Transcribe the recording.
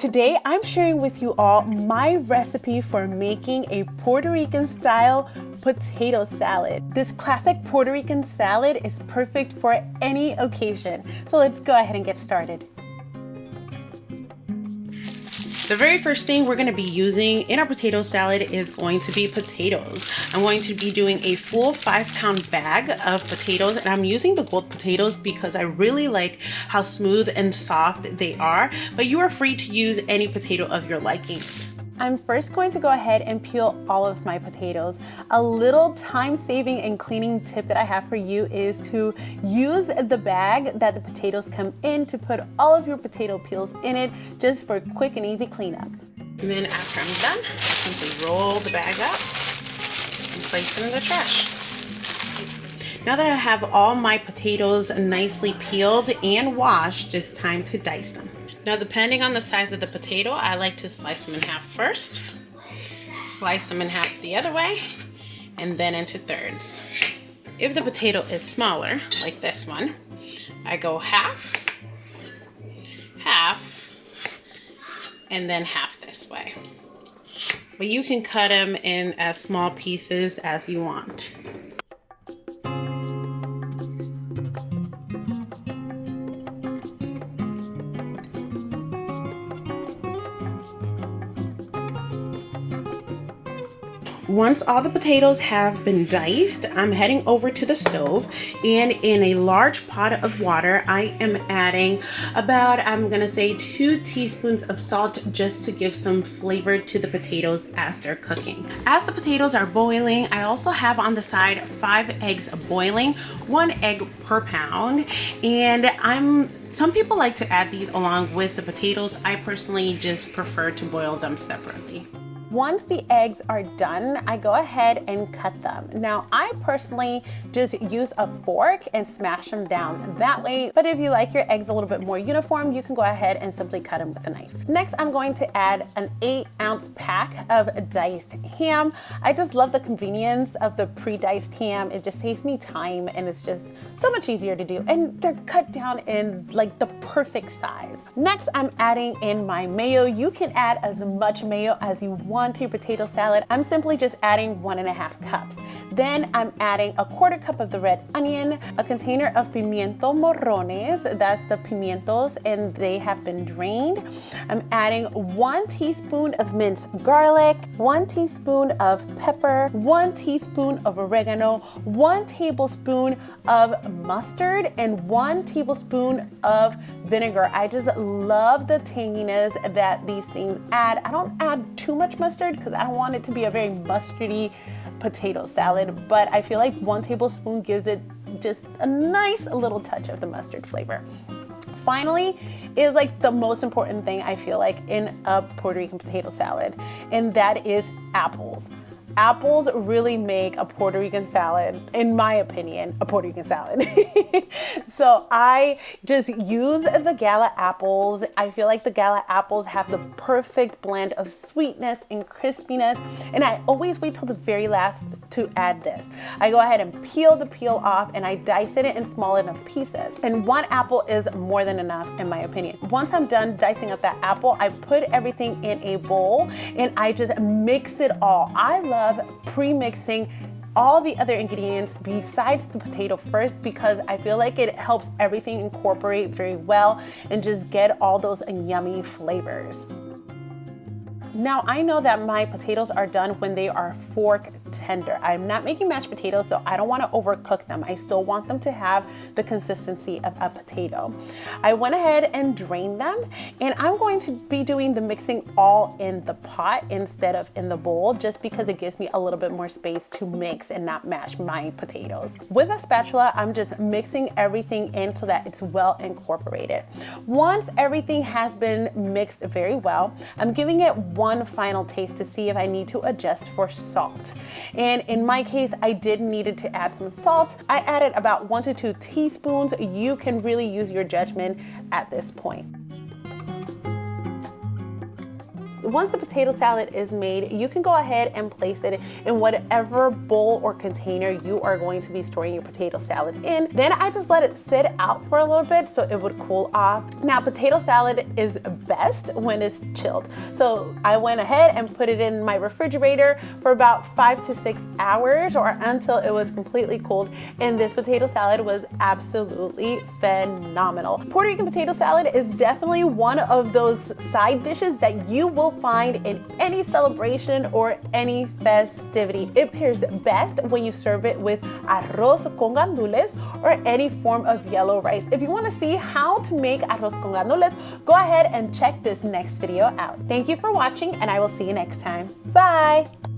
Today, I'm sharing with you all my recipe for making a Puerto Rican style potato salad. This classic Puerto Rican salad is perfect for any occasion. So let's go ahead and get started. The very first thing we're going to be using in our potato salad is going to be potatoes. I'm going to be doing a full 5-pound bag of potatoes, and I'm using the gold potatoes because I really like how smooth and soft they are, but you are free to use any potato of your liking. I'm first going to go ahead and peel all of my potatoes. A little time-saving and cleaning tip that I have for you is to use the bag that the potatoes come in to put all of your potato peels in it, just for quick and easy cleanup. And then after I'm done, I simply roll the bag up and place it in the trash. Now that I have all my potatoes nicely peeled and washed, it's time to dice them. Now, depending on the size of the potato, I like to slice them in half first, slice them in half the other way, and then into thirds. If the potato is smaller, like this one, I go half, half, and then half this way. But you can cut them in as small pieces as you want. Once all the potatoes have been diced, I'm heading over to the stove, and in a large pot of water, I am adding about, I'm gonna say 2 teaspoons of salt, just to give some flavor to the potatoes as they're cooking. As the potatoes are boiling, I also have on the side 5 eggs boiling, 1 egg per pound, and some people like to add these along with the potatoes. I personally just prefer to boil them separately. Once the eggs are done, I go ahead and cut them. Now, I personally just use a fork and smash them down that way, but if you like your eggs a little bit more uniform, you can go ahead and simply cut them with a knife. Next, I'm going to add an 8-ounce pack of diced ham. I just love the convenience of the pre-diced ham. It just saves me time, and it's just so much easier to do, and they're cut down in like the perfect size. Next, I'm adding in my mayo. You can add as much mayo as you want to your potato salad. I'm simply just adding 1.5 cups. Then I'm adding a 1/4 cup of the red onion, a container of pimiento morrones, that's the pimientos, and they have been drained. I'm adding 1 teaspoon of minced garlic, 1 teaspoon of pepper, 1 teaspoon of oregano, 1 tablespoon of mustard, and 1 tablespoon of vinegar. I just love the tanginess that these things add. I don't add too much mustard because I don't want it to be a very mustardy potato salad, but I feel like 1 tablespoon gives it just a nice little touch of the mustard flavor. Finally is like the most important thing I feel like in a Puerto Rican potato salad, and that is apples. Apples really make a Puerto Rican salad, in my opinion, a Puerto Rican salad. So I just use the Gala apples. I feel like the Gala apples have the perfect blend of sweetness and crispiness, and I always wait till the very last to add this. I go ahead and peel the peel off, and I dice it in small enough pieces. And 1 apple is more than enough, in my opinion. Once I'm done dicing up that apple, I put everything in a bowl, and I just mix it all. I love pre-mixing all the other ingredients besides the potato first, because I feel like it helps everything incorporate very well and just get all those yummy flavors. Now, I know that my potatoes are done when they are fork tender. I'm not making mashed potatoes, so I don't want to overcook them. I still want them to have the consistency of a potato. I went ahead and drained them, and I'm going to be doing the mixing all in the pot instead of in the bowl, just because it gives me a little bit more space to mix and not mash my potatoes. With a spatula, I'm just mixing everything in so that it's well incorporated. Once everything has been mixed very well, I'm giving it one final taste to see if I need to adjust for salt. And in my case, I did needed to add some salt. I added about 1 to 2 teaspoons. You can really use your judgment at this point. Once the potato salad is made, you can go ahead and place it in whatever bowl or container you are going to be storing your potato salad in. Then I just let it sit out for a little bit so it would cool off. Now, potato salad is best when it's chilled. So I went ahead and put it in my refrigerator for about 5 to 6 hours or until it was completely cooled. And this potato salad was absolutely phenomenal. Puerto Rican potato salad is definitely one of those side dishes that you will find in any celebration or any festivity. It pairs best when you serve it with arroz con gandules or any form of yellow rice. If you want to see how to make arroz con gandules, go ahead and check this next video out. Thank you for watching, and I will see you next time. Bye!